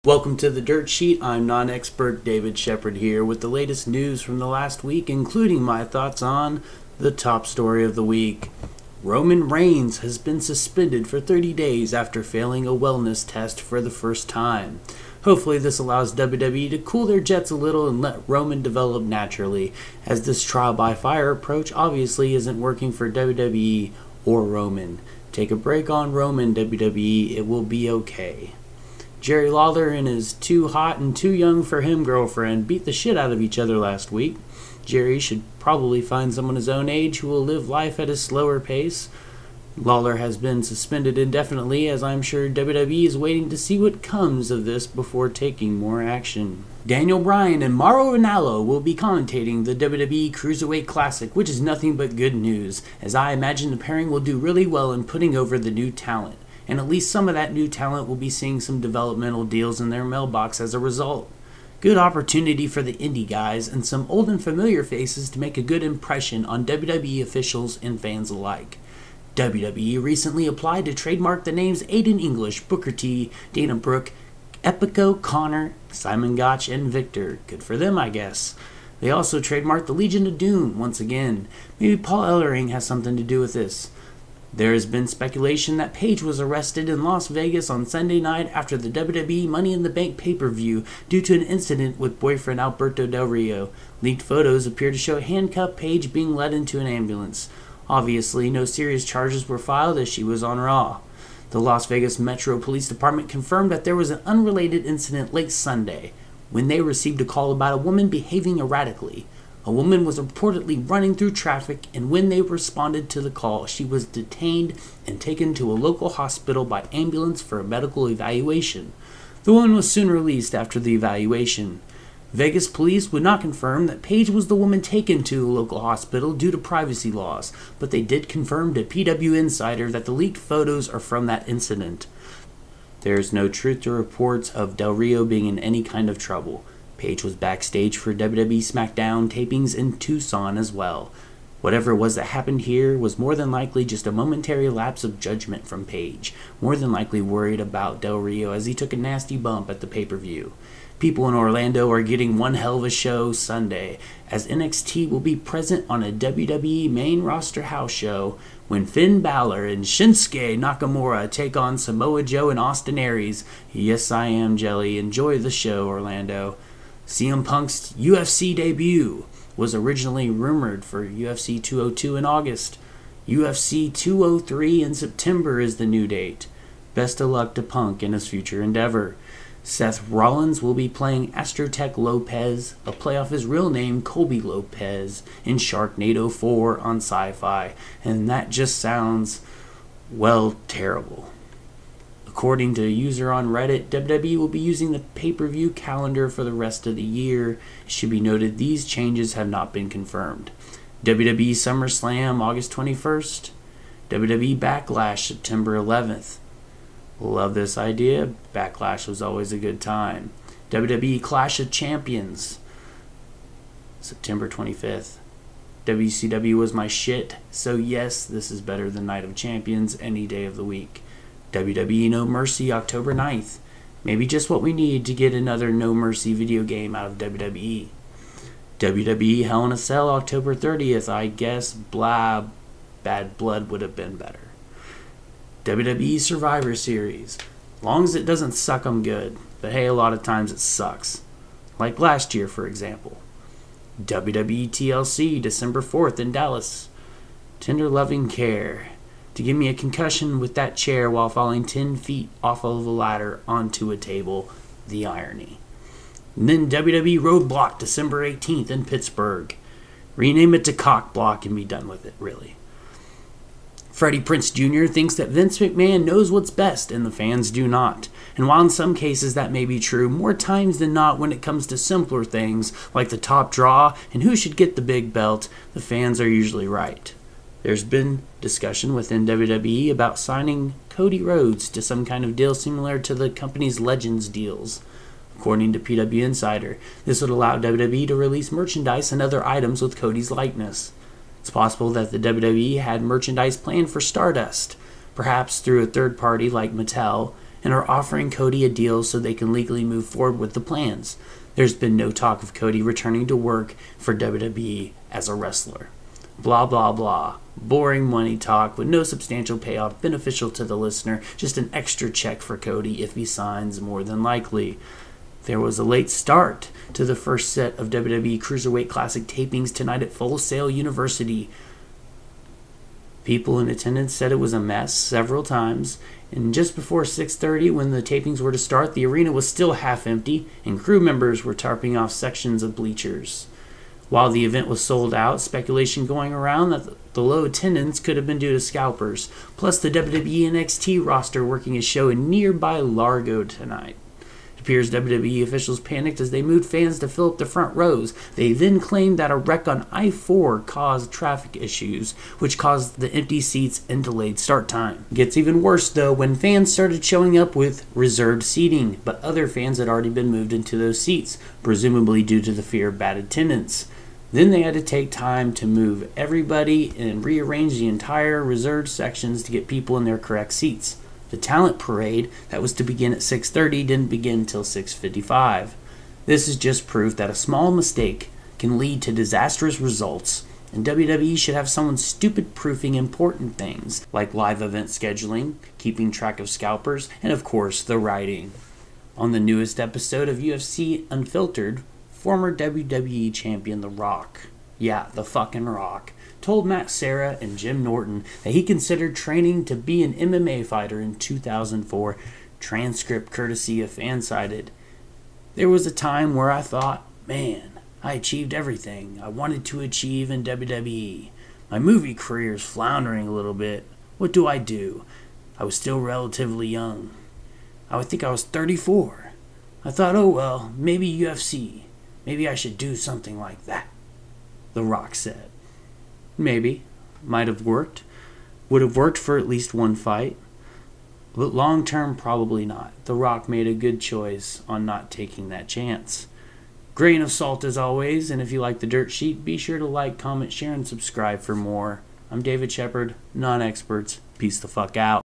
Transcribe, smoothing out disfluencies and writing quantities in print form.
Welcome to the Dirt Sheet. I'm non-expert David Shepard here with the latest news from the last week, including my thoughts on the top story of the week. Roman Reigns has been suspended for 30 days after failing a wellness test for the first time. Hopefully this allows WWE to cool their jets a little and let Roman develop naturally, as this trial by fire approach obviously isn't working for WWE or Roman. Take a break on Roman, WWE, it will be okay. Jerry Lawler and his too hot and too young for him girlfriend beat the shit out of each other last week. Jerry should probably find someone his own age who will live life at a slower pace. Lawler has been suspended indefinitely, as I'm sure WWE is waiting to see what comes of this before taking more action. Daniel Bryan and Mauro Ranallo will be commentating the WWE Cruiserweight Classic, which is nothing but good news, as I imagine the pairing will do really well in putting over the new talent. And at least some of that new talent will be seeing some developmental deals in their mailbox as a result. Good opportunity for the indie guys and some old and familiar faces to make a good impression on WWE officials and fans alike. WWE recently applied to trademark the names Aiden English, Booker T, Dana Brooke, Epico, Connor, Simon Gotch, and Victor. Good for them, I guess. They also trademarked the Legion of Doom once again. Maybe Paul Ellering has something to do with this. There has been speculation that Paige was arrested in Las Vegas on Sunday night after the WWE Money in the Bank pay-per-view due to an incident with boyfriend Alberto Del Rio. Leaked photos appear to show handcuffed Paige being led into an ambulance. Obviously, no serious charges were filed as she was on Raw. The Las Vegas Metro Police Department confirmed that there was an unrelated incident late Sunday when they received a call about a woman behaving erratically. A woman was reportedly running through traffic, and when they responded to the call, she was detained and taken to a local hospital by ambulance for a medical evaluation. The woman was soon released after the evaluation. Vegas police would not confirm that Paige was the woman taken to a local hospital due to privacy laws, but they did confirm to PW Insider that the leaked photos are from that incident. There is no truth to reports of Del Rio being in any kind of trouble. Paige was backstage for WWE SmackDown tapings in Tucson as well. Whatever it was that happened here was more than likely just a momentary lapse of judgment from Paige, more than likely worried about Del Rio as he took a nasty bump at the pay-per-view. People in Orlando are getting one hell of a show Sunday, as NXT will be present on a WWE main roster house show when Finn Balor and Shinsuke Nakamura take on Samoa Joe and Austin Aries. Yes, I am Jelly. Enjoy the show, Orlando. CM Punk's UFC debut was originally rumored for UFC 202 in August. UFC 203 in September is the new date. Best of luck to Punk in his future endeavor. Seth Rollins will be playing Astrotech Lopez, a play off his real name Colby Lopez, in Sharknado 4 on Sci-Fi, and that just sounds, well, terrible. According to a user on Reddit, WWE will be using the pay-per-view calendar for the rest of the year. It should be noted these changes have not been confirmed. WWE SummerSlam August 21st. WWE Backlash September 11th. Love this idea. Backlash was always a good time. WWE Clash of Champions September 25th. WCW was my shit, so yes, this is better than Night of Champions any day of the week. WWE No Mercy October 9th. Maybe just what we need to get another No Mercy video game out of WWE. WWE Hell in a Cell October 30th. I guess blah, Bad Blood would have been better. WWE Survivor Series. Long as it doesn't suck, I'm good. But hey, a lot of times it sucks. Like last year, for example. WWE TLC December 4th in Dallas. Tender Loving Care. To give me a concussion with that chair while falling 10 feet off of a ladder onto a table. The irony. And then WWE Roadblock December 18th in Pittsburgh. Rename it to Cock Block and be done with it, really. Freddie Prinze Jr. thinks that Vince McMahon knows what's best and the fans do not. And while in some cases that may be true, more times than not when it comes to simpler things like the top draw and who should get the big belt, the fans are usually right. There's been discussion within WWE about signing Cody Rhodes to some kind of deal similar to the company's Legends deals. According to PW Insider, this would allow WWE to release merchandise and other items with Cody's likeness. It's possible that the WWE had merchandise planned for Stardust, perhaps through a third party like Mattel, and are offering Cody a deal so they can legally move forward with the plans. There's been no talk of Cody returning to work for WWE as a wrestler. Blah, blah, blah. Boring money talk with no substantial payoff beneficial to the listener, just an extra check for Cody if he signs, more than likely. There was a late start to the first set of WWE Cruiserweight Classic tapings tonight at Full Sail University. People in attendance said it was a mess several times, and just before 6:30, when the tapings were to start, the arena was still half empty, and crew members were tarping off sections of bleachers. While the event was sold out, speculation going around that the low attendance could have been due to scalpers, plus the WWE NXT roster working a show in nearby Largo tonight. It appears WWE officials panicked as they moved fans to fill up the front rows. They then claimed that a wreck on I-4 caused traffic issues, which caused the empty seats and delayed start time. It gets even worse though when fans started showing up with reserved seating, but other fans had already been moved into those seats, presumably due to the fear of bad attendance. Then they had to take time to move everybody and rearrange the entire reserved sections to get people in their correct seats. The talent parade that was to begin at 6:30 didn't begin until 6:55. This is just proof that a small mistake can lead to disastrous results, and WWE should have someone stupid-proofing important things like live event scheduling, keeping track of scalpers, and of course the writing. On the newest episode of UFC Unfiltered, former WWE champion The Rock, yeah, the fucking Rock, told Matt Serra and Jim Norton that he considered training to be an MMA fighter in 2004, transcript courtesy of Fansided. There was a time where I thought, man, I achieved everything I wanted to achieve in WWE. My movie career is floundering a little bit. What do? I was still relatively young. I would think I was 34. I thought, oh well, maybe UFC. Maybe I should do something like that, The Rock said. Maybe. Might have worked. Would have worked for at least one fight. But long term, probably not. The Rock made a good choice on not taking that chance. Grain of salt as always, and if you like the Dirt Sheet, be sure to like, comment, share, and subscribe for more. I'm David Shepard, non-experts. Peace the fuck out.